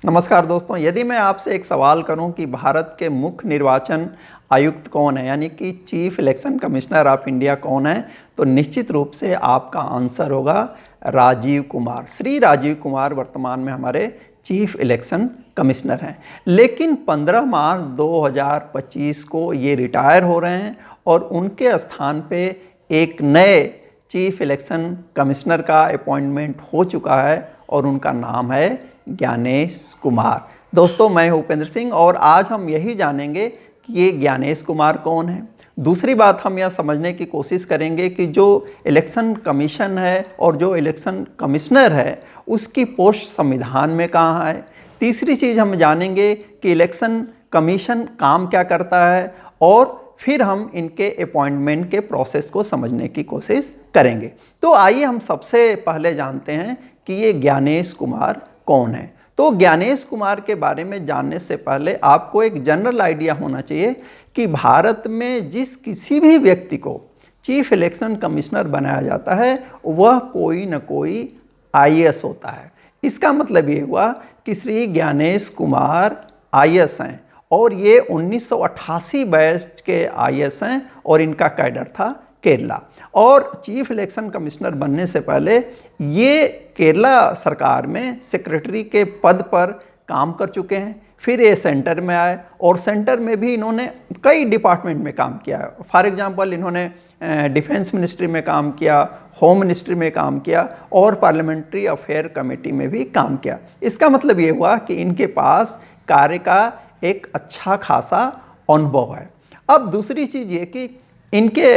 नमस्कार दोस्तों, यदि मैं आपसे एक सवाल करूं कि भारत के मुख्य निर्वाचन आयुक्त कौन है, यानी कि chief election commissioner of India कौन है, तो निश्चित रूप से आपका आंसर होगा राजीव कुमार। श्री राजीव कुमार वर्तमान में हमारे चीफ इलेक्शन कमिश्नर हैं। लेकिन 15 मार्च 2025 को ये रिटायर हो रहे हैं और उनके स्थान पे एक नए चीफ इलेक्शन कमिश्नर का अपॉइंटमेंट हो चुका है और उनका नाम है ज्ञानेश कुमार। दोस्तों, मैं हूं उपेंद्र सिंह और आज हम यही जानेंगे कि ये ज्ञानेश कुमार कौन है। दूसरी बात, हम यह समझने की कोशिश करेंगे कि जो इलेक्शन कमीशन है और जो इलेक्शन कमिश्नर है उसकी पोस्ट संविधान में कहाँ है। तीसरी चीज़ हम जानेंगे कि इलेक्शन कमीशन काम क्या करता है और फिर हम इनके अपॉइंटमेंट के प्रोसेस को समझने की कोशिश करेंगे। तो आइए हम सबसे पहले जानते हैं कि ये ज्ञानेश कुमार कौन है। तो ज्ञानेश कुमार के बारे में जानने से पहले आपको एक जनरल आइडिया होना चाहिए कि भारत में जिस किसी भी व्यक्ति को चीफ इलेक्शन कमिश्नर बनाया जाता है वह कोई न कोई आईएएस होता है। इसका मतलब ये हुआ कि श्री ज्ञानेश कुमार आईएएस हैं और ये 1988 बैच के आईएएस हैं और इनका कैडर था केरला। और चीफ इलेक्शन कमिश्नर बनने से पहले ये केरला सरकार में सेक्रेटरी के पद पर काम कर चुके हैं। फिर ये सेंटर में आए और सेंटर में भी इन्होंने कई डिपार्टमेंट में काम किया। फॉर एग्जांपल, इन्होंने डिफेंस मिनिस्ट्री में काम किया, होम मिनिस्ट्री में काम किया और पार्लियामेंट्री अफेयर कमेटी में भी काम किया। इसका मतलब ये हुआ कि इनके पास कार्य का एक अच्छा खासा अनुभव है। अब दूसरी चीज़ ये कि इनके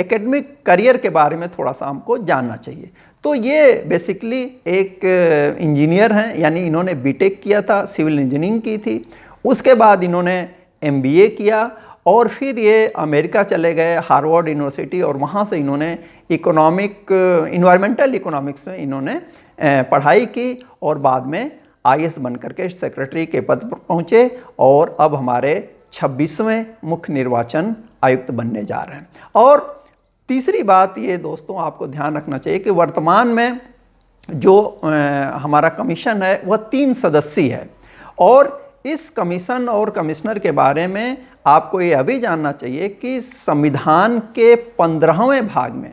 एकेडमिक करियर के बारे में थोड़ा सा हमको जानना चाहिए। तो ये बेसिकली एक इंजीनियर हैं, यानी इन्होंने बीटेक किया था, सिविल इंजीनियरिंग की थी। उसके बाद इन्होंने एमबीए किया और फिर ये अमेरिका चले गए हार्वर्ड यूनिवर्सिटी और वहाँ से इन्होंने इन्वायरमेंटल इकोनॉमिक्स में इन्होंने पढ़ाई की और बाद में आईएएस बन करके सेक्रेटरी के पद पर पहुँचे और अब हमारे 26वें मुख्य निर्वाचन आयुक्त बनने जा रहे हैं। और तीसरी बात ये दोस्तों आपको ध्यान रखना चाहिए कि वर्तमान में जो हमारा कमीशन है वह 3 सदस्यीय है और इस कमीशन और कमिश्नर के बारे में आपको ये अभी जानना चाहिए कि संविधान के 15वें भाग में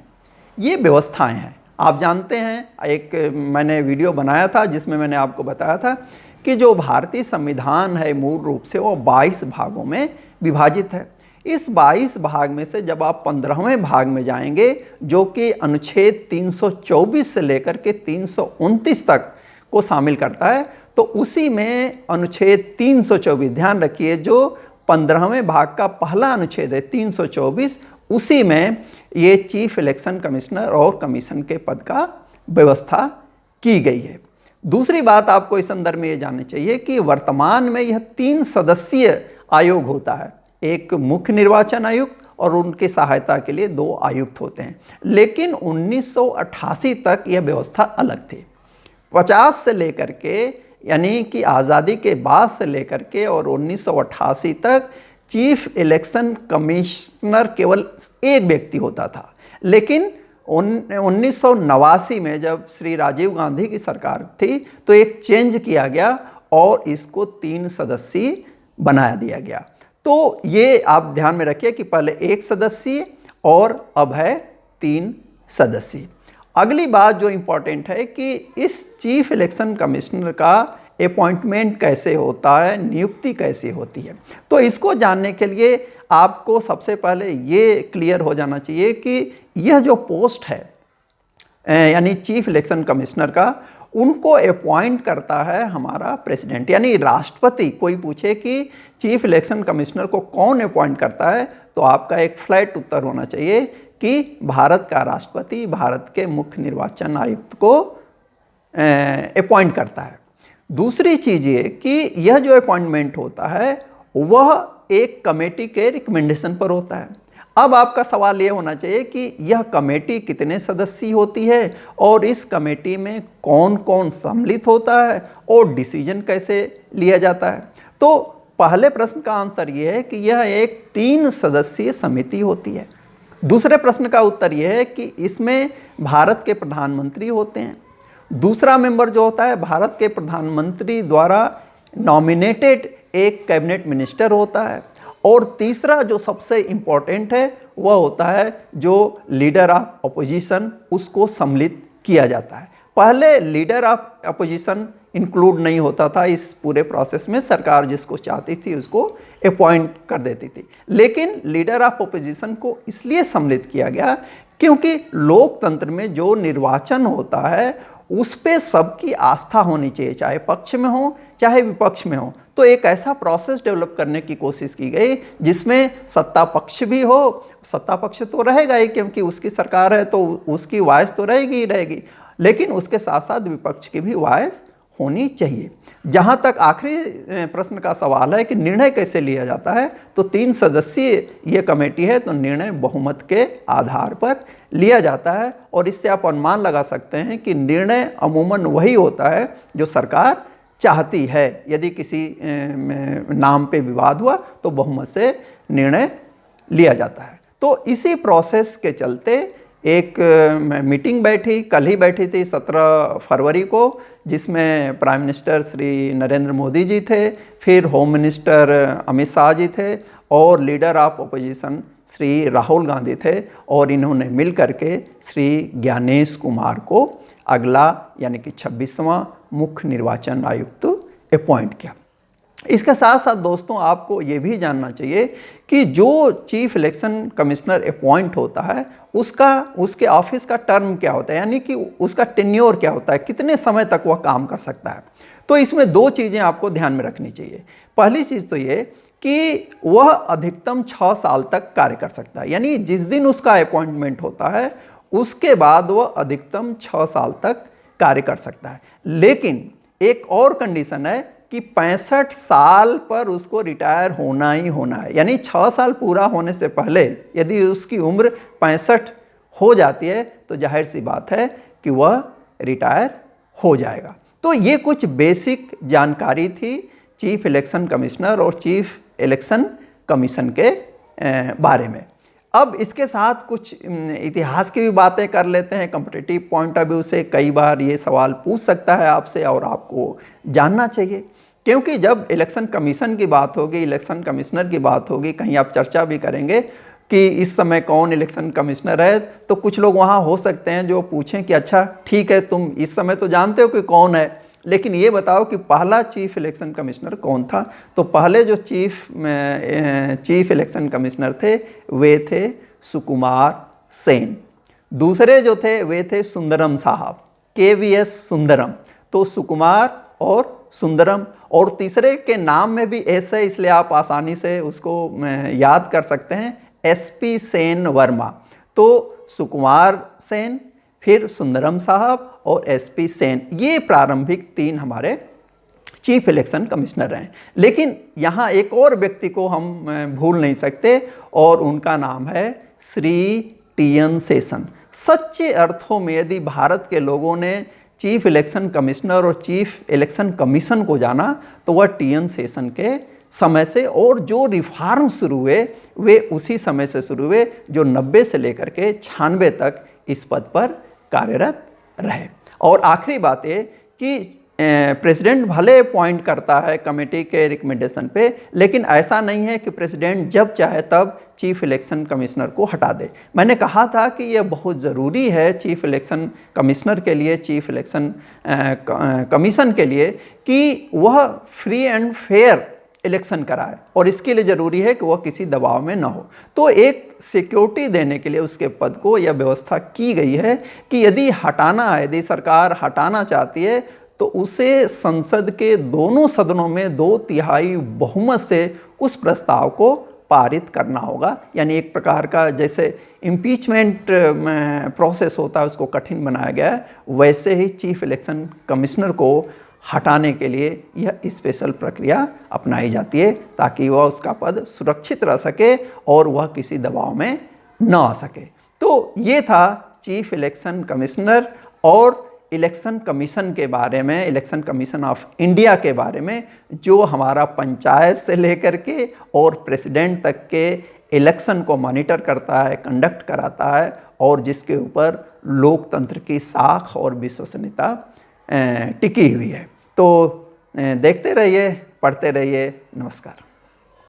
ये व्यवस्थाएं हैं। आप जानते हैं, एक मैंने वीडियो बनाया था जिसमें मैंने आपको बताया था कि जो भारतीय संविधान है मूल रूप से वो 22 भागों में विभाजित है। इस 22 भाग में से जब आप 15वें भाग में जाएंगे जो कि अनुच्छेद 324 से लेकर के 329 तक को शामिल करता है, तो उसी में अनुच्छेद 324, ध्यान रखिए, जो 15वें भाग का पहला अनुच्छेद है 324, उसी में ये चीफ इलेक्शन कमिश्नर और कमीशन के पद का व्यवस्था की गई है। दूसरी बात आपको इस संदर्भ में ये जाननी चाहिए कि वर्तमान में यह 3 सदस्यीय आयोग होता है, एक मुख्य निर्वाचन आयुक्त और उनकी सहायता के लिए 2 आयुक्त होते हैं। लेकिन 1988 तक यह व्यवस्था अलग थी। 50 से लेकर के, यानी कि आज़ादी के बाद से लेकर के और 1988 तक चीफ इलेक्शन कमिश्नर केवल एक व्यक्ति होता था। लेकिन 1989 में जब श्री राजीव गांधी की सरकार थी तो एक चेंज किया गया और इसको 3 सदस्यीय बनाया दिया गया। तो ये आप ध्यान में रखिए कि पहले 1 सदस्यीय और अब है 3 सदस्यीय। अगली बात जो इम्पोर्टेंट है कि इस चीफ इलेक्शन कमिश्नर का अपॉइंटमेंट कैसे होता है, नियुक्ति कैसे होती है। तो इसको जानने के लिए आपको सबसे पहले ये क्लियर हो जाना चाहिए कि यह जो पोस्ट है यानी चीफ इलेक्शन कमिश्नर का, उनको अपॉइंट करता है हमारा प्रेसिडेंट, यानी राष्ट्रपति। कोई पूछे कि चीफ इलेक्शन कमिश्नर को कौन अपॉइंट करता है, तो आपका एक फ्लैट उत्तर होना चाहिए कि भारत का राष्ट्रपति भारत के मुख्य निर्वाचन आयुक्त को अपॉइंट करता है। दूसरी चीज़ ये कि यह जो अपॉइंटमेंट होता है वह एक कमेटी के रिकमेंडेशन पर होता है। अब आपका सवाल ये होना चाहिए कि यह कमेटी कितने सदस्य होती है और इस कमेटी में कौन कौन सम्मिलित होता है और डिसीजन कैसे लिया जाता है। तो पहले प्रश्न का आंसर यह है कि यह एक 3 सदस्यीय समिति होती है। दूसरे प्रश्न का उत्तर यह है कि इसमें भारत के प्रधानमंत्री होते हैं, दूसरा मेंबर जो होता है भारत के प्रधानमंत्री द्वारा नॉमिनेटेड एक कैबिनेट मिनिस्टर होता है। और तीसरा जो सबसे इम्पोर्टेंट है वह होता है जो लीडर ऑफ अपोजिशन, उसको सम्मिलित किया जाता है। पहले लीडर ऑफ अपोजिशन इंक्लूड नहीं होता था इस पूरे प्रोसेस में, सरकार जिसको चाहती थी उसको अपॉइंट कर देती थी। लेकिन लीडर ऑफ अपोजिशन को इसलिए सम्मिलित किया गया क्योंकि लोकतंत्र में जो निर्वाचन होता है उस पे सबकी आस्था होनी चाहिए, चाहे पक्ष में हो चाहे विपक्ष में हो। तो एक ऐसा प्रोसेस डेवलप करने की कोशिश की गई जिसमें सत्ता पक्ष भी हो, सत्ता पक्ष तो रहेगा ही क्योंकि उसकी सरकार है तो उसकी वॉइस तो रहेगी ही रहेगी, लेकिन उसके साथ साथ विपक्ष की भी वॉइस होनी चाहिए। जहाँ तक आखिरी प्रश्न का सवाल है कि निर्णय कैसे लिया जाता है, तो 3 सदस्यीय ये कमेटी है, तो निर्णय बहुमत के आधार पर लिया जाता है। और इससे आप अनुमान लगा सकते हैं कि निर्णय अमूमन वही होता है जो सरकार चाहती है। यदि किसी नाम पे विवाद हुआ तो बहुमत से निर्णय लिया जाता है। तो इसी प्रोसेस के चलते एक मीटिंग बैठी, कल ही बैठी थी 17 फरवरी को, जिसमें प्राइम मिनिस्टर श्री नरेंद्र मोदी जी थे, फिर होम मिनिस्टर अमित शाह जी थे और leader of opposition Shri Rahul Gandhi थे। और इन्होंने मिल करके श्री ज्ञानेश कुमार को अगला यानी कि 26वां मुख्य निर्वाचन आयुक्त अपॉइंट किया। इसके साथ साथ दोस्तों आपको ये भी जानना चाहिए कि जो चीफ इलेक्शन कमिश्नर अपॉइंट होता है उसके ऑफिस का टर्म क्या होता है, यानी कि उसका टेन्योर क्या होता है, कितने समय तक वह काम कर सकता है। तो इसमें 2 चीज़ें आपको ध्यान में रखनी चाहिए। पहली चीज़ तो ये कि वह अधिकतम 6 साल तक कार्य कर सकता है, यानी जिस दिन उसका अपॉइंटमेंट होता है उसके बाद वह अधिकतम 6 साल तक कार्य कर सकता है। लेकिन एक और कंडीशन है कि 65 साल पर उसको रिटायर होना ही होना है, यानी 6 साल पूरा होने से पहले यदि उसकी उम्र 65 हो जाती है तो जाहिर सी बात है कि वह रिटायर हो जाएगा। तो ये कुछ बेसिक जानकारी थी चीफ इलेक्शन कमिश्नर और चीफ इलेक्शन कमीशन के बारे में। अब इसके साथ कुछ इतिहास की भी बातें कर लेते हैं। कॉम्पिटिटिव पॉइंट ऑफ व्यू से कई बार ये सवाल पूछ सकता है आपसे और आपको जानना चाहिए, क्योंकि जब इलेक्शन कमीशन की बात होगी, इलेक्शन कमिश्नर की बात होगी, कहीं आप चर्चा भी करेंगे कि इस समय कौन इलेक्शन कमिश्नर है, तो कुछ लोग वहाँ हो सकते हैं जो पूछें कि अच्छा ठीक है तुम इस समय तो जानते हो कि कौन है, लेकिन ये बताओ कि पहला चीफ इलेक्शन कमिश्नर कौन था। तो पहले जो चीफ इलेक्शन कमिश्नर थे वे थे सुकुमार सेन। दूसरे जो थे वे थे सुंदरम साहब, KVS सुंदरम। तो सुकुमार और सुंदरम, और तीसरे के नाम में भी एस है इसलिए आप आसानी से उसको याद कर सकते हैं, SP सेन वर्मा। तो सुकुमार सेन, फिर सुंदरम साहब और SP सेन, ये प्रारंभिक 3 हमारे चीफ इलेक्शन कमिश्नर हैं। लेकिन यहाँ एक और व्यक्ति को हम भूल नहीं सकते और उनका नाम है श्री TN सेशन। सच्चे अर्थों में यदि भारत के लोगों ने चीफ इलेक्शन कमिश्नर और चीफ इलेक्शन कमीशन को जाना तो वह TN सेशन के समय से, और जो रिफॉर्म शुरू हुए वे उसी समय से शुरू हुए जो 90 से लेकर के 96 तक इस पद पर कार्यरत रहे। और आखिरी बात ये कि प्रेसिडेंट भले अपॉइंट करता है कमेटी के रिकमेंडेशन पे, लेकिन ऐसा नहीं है कि प्रेसिडेंट जब चाहे तब चीफ इलेक्शन कमिश्नर को हटा दे। मैंने कहा था कि यह बहुत ज़रूरी है चीफ इलेक्शन कमिश्नर के लिए, चीफ इलेक्शन कमीशन के लिए, कि वह फ्री एंड फेयर इलेक्शन कराए, और इसके लिए ज़रूरी है कि वह किसी दबाव में न हो। तो एक सिक्योरिटी देने के लिए उसके पद को यह व्यवस्था की गई है कि यदि हटाना है, यदि सरकार हटाना चाहती है तो उसे संसद के दोनों सदनों में 2/3 बहुमत से उस प्रस्ताव को पारित करना होगा। यानी एक प्रकार का जैसे इम्पीचमेंट प्रोसेस होता है उसको कठिन बनाया गया है, वैसे ही चीफ इलेक्शन कमिश्नर को हटाने के लिए यह स्पेशल प्रक्रिया अपनाई जाती है ताकि वह उसका पद सुरक्षित रह सके और वह किसी दबाव में न आ सके। तो ये था चीफ इलेक्शन कमिश्नर और इलेक्शन कमीशन के बारे में, इलेक्शन कमीशन ऑफ इंडिया के बारे में, जो हमारा पंचायत से लेकर के और प्रेसिडेंट तक के इलेक्शन को मॉनिटर करता है, कंडक्ट कराता है और जिसके ऊपर लोकतंत्र की साख और विश्वसनीयता टिकी हुई है। तो देखते रहिए, पढ़ते रहिए। नमस्कार।